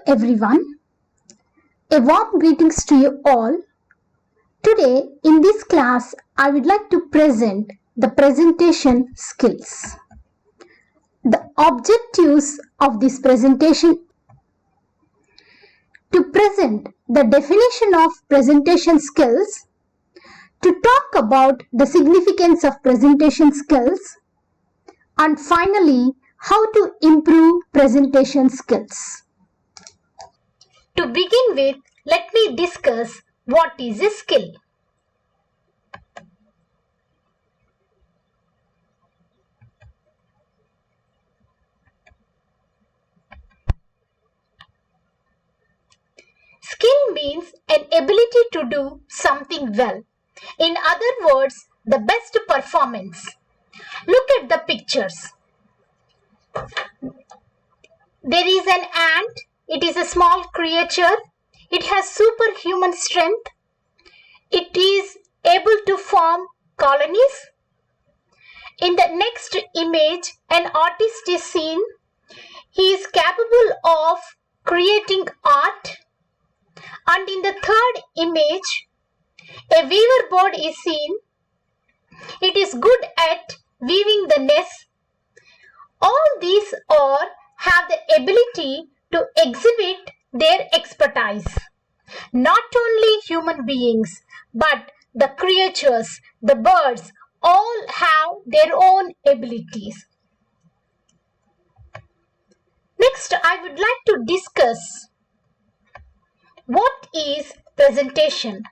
everyone. A warm greetings to you all. Today in this class I would like to present the presentation skills. The objectives of this presentation to present the definition of presentation skills, to talk about the significance of presentation skills, and finally how to improve presentation skills. To begin with, let me discuss what is a skill. Skill means an ability to do something well. In other words, the best performance. Look at the pictures. There is an ant. It is a small creature. It has superhuman strength. It is able to form colonies. In the next image, an artist is seen. He is capable of creating art. And in the third image, a weaver bird is seen. It is good at weaving the nest. All these have the ability to exhibit their expertise. Not only human beings, but the creatures, the birds, all have their own abilities. Next, I would like to discuss what is presentation.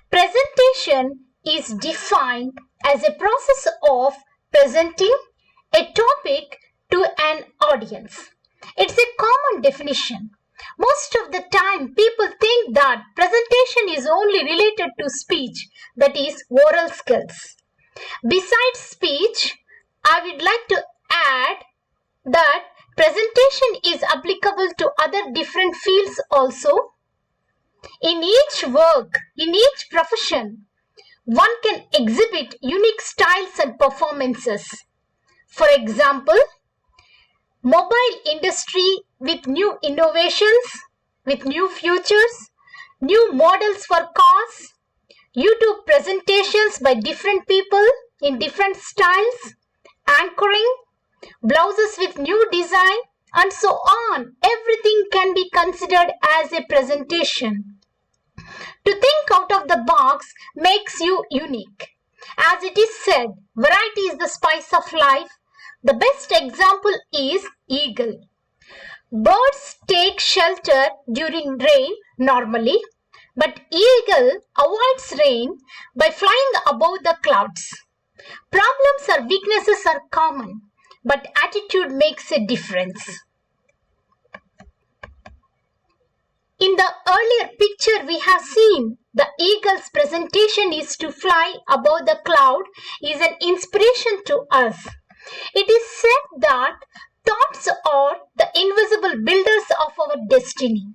Presentation is defined as a process of presenting a topic to an audience. It's a common definition. Most of the time, people think that presentation is only related to speech, that is, oral skills. Besides speech, I would like to add that presentation is applicable to other different fields also. In each work, in each profession, one can exhibit unique styles and performances. For example, mobile industry with new innovations, with new futures, new models for cars, YouTube presentations by different people in different styles, anchoring, blouses with new design, and so on. Everything can be considered as a presentation. To think out of the box makes you unique. As it is said, variety is the spice of life. The best example is eagle. Birds take shelter during rain normally, but eagle avoids rain by flying above the clouds. Problems or weaknesses are common, but attitude makes a difference. In the earlier picture we have seen the eagle's presentation is to fly above the cloud is an inspiration to us. It is said that thoughts are the invisible builders of our destiny.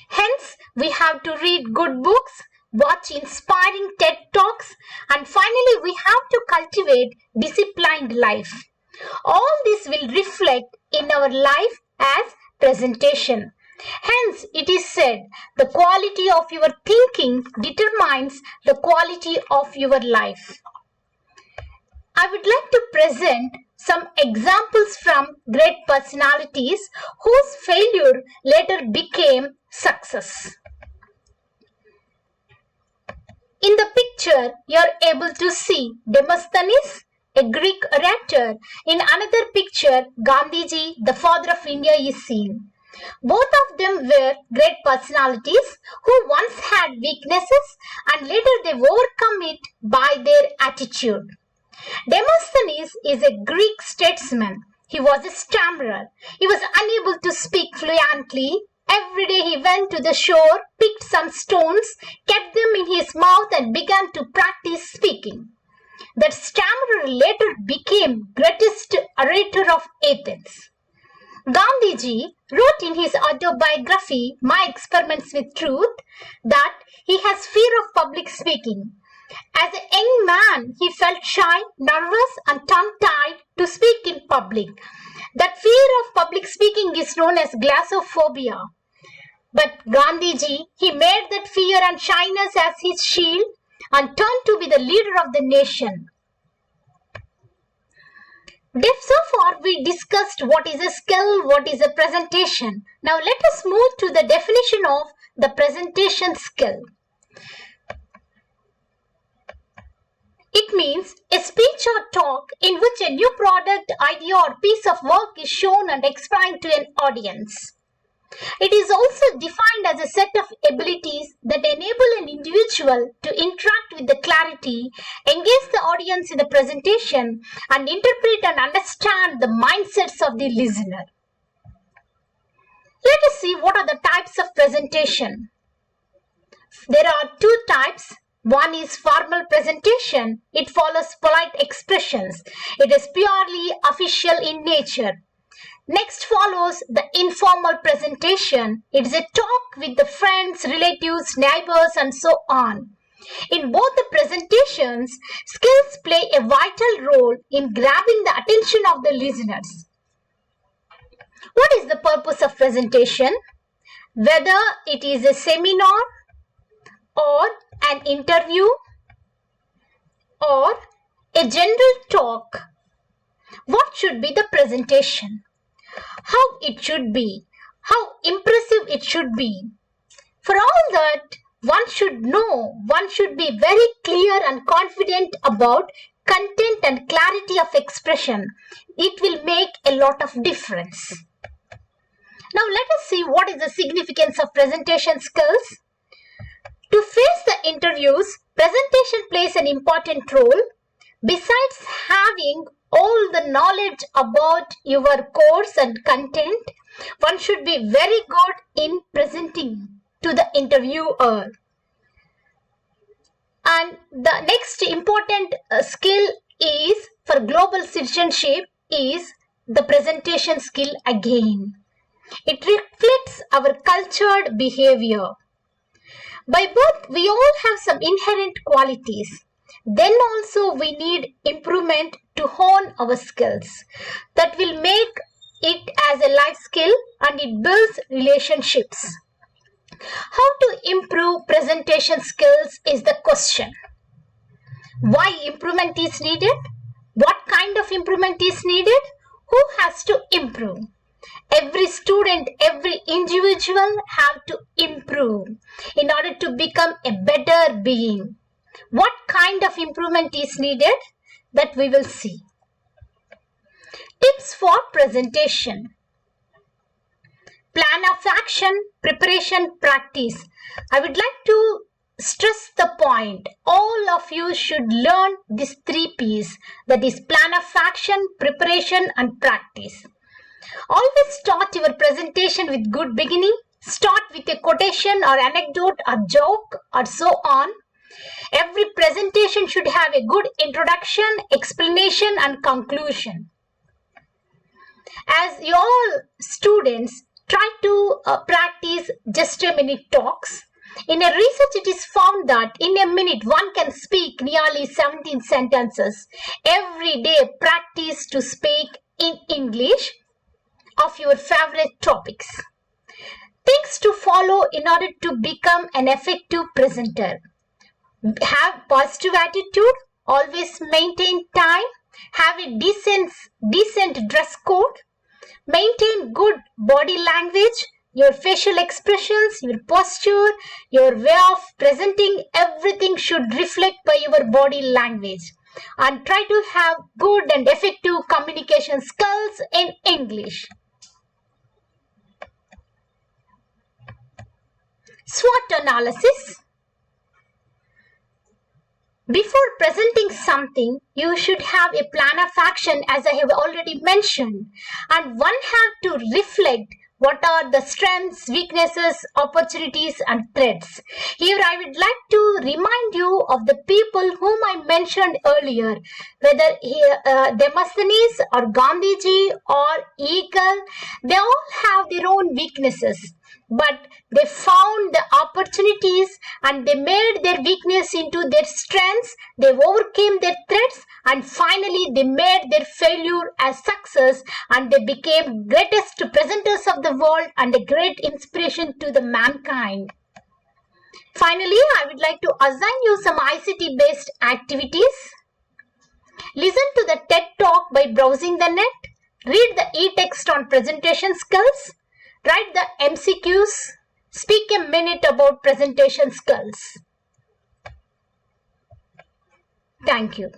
Hence, we have to read good books, watch inspiring TED Talks, and finally we have to cultivate disciplined life. All this will reflect in our life as presentation. Hence, it is said, the quality of your thinking determines the quality of your life. I would like to present some examples from great personalities whose failure later became success. In the picture, you are able to see Demosthenes, a Greek orator. In another picture, Gandhiji, the father of India, is seen. Both of them were great personalities who once had weaknesses and later they overcome it by their attitude. Demosthenes is a Greek statesman. He was a stammerer. He was unable to speak fluently. Every day he went to the shore, picked some stones, kept them in his mouth and began to practice speaking. That stammerer later became greatest orator of Athens. Gandhiji wrote in his autobiography, My Experiments with Truth, that he has fear of public speaking. As a young man, he felt shy, nervous and tongue-tied to speak in public. That fear of public speaking is known as glossophobia. But Gandhiji, he made that fear and shyness as his shield and turned to be the leader of the nation. So far we discussed what is a skill, what is a presentation. Now let us move to the definition of the presentation skill. It means a speech or talk in which a new product, idea or piece of work is shown and explained to an audience. It is also defined as a set of abilities that enable an individual to interact with the clarity, engage the audience in the presentation, and interpret and understand the mindsets of the listener. Let us see what are the types of presentation. There are two types. One is formal presentation. It follows polite expressions. It is purely official in nature. Next follows the informal presentation. It is a talk with the friends, relatives, neighbors and so on. In both the presentations, skills play a vital role in grabbing the attention of the listeners. What is the purpose of presentation? Whether it is a seminar or an interview or a general talk, what should be the presentation? How it should be, how impressive it should be. For all that, one should know, one should be very clear and confident about content and clarity of expression. It will make a lot of difference. Now let us see what is the significance of presentation skills. To face the interviews, presentation plays an important role. Besides having all the knowledge about your course and content, one should be very good in presenting to the interviewer. And the next important skill is for global citizenship is the presentation skill again. It reflects our cultured behavior. By birth, we all have some inherent qualities. Then also we need improvement to hone our skills. That will make it as a life skill and it builds relationships. How to improve presentation skills is the question. Why improvement is needed? What kind of improvement is needed? Who has to improve? Every student, every individual have to improve in order to become a better being. What kind of improvement is needed? That we will see. Tips for presentation. Plan of action, preparation, practice. I would like to stress the point. All of you should learn these 3 P's. That is plan of action, preparation and practice. Always start your presentation with good beginning. Start with a quotation or anecdote or joke or so on. Every presentation should have a good introduction, explanation and conclusion. As you all students try to practice just a minute talks. In a research it is found that in a minute one can speak nearly 17 sentences. Every day practice to speak in English of your favorite topics. Things to follow in order to become an effective presenter. Have positive attitude, always maintain time, have a decent dress code, maintain good body language, your facial expressions, your posture, your way of presenting, everything should reflect by your body language. And try to have good and effective communication skills in English. SWOT analysis. Before presenting something, you should have a plan of action as I have already mentioned, and one have to reflect what are the strengths, weaknesses, opportunities and threats. Here I would like to remind you of the people whom I mentioned earlier, whether Demosthenes or Gandhiji or Eagle, they all have their own weaknesses. but they found the opportunities and they made their weakness into their strengths. They overcame their threats and finally they made their failure as success, and they became greatest presenters of the world and a great inspiration to the mankind. Finally, I would like to assign you some ICT based activities. Listen to the TED Talk by browsing the net. Read the e-text on presentation skills. Write the MCQs. Speak a minute about presentation skills. Thank you.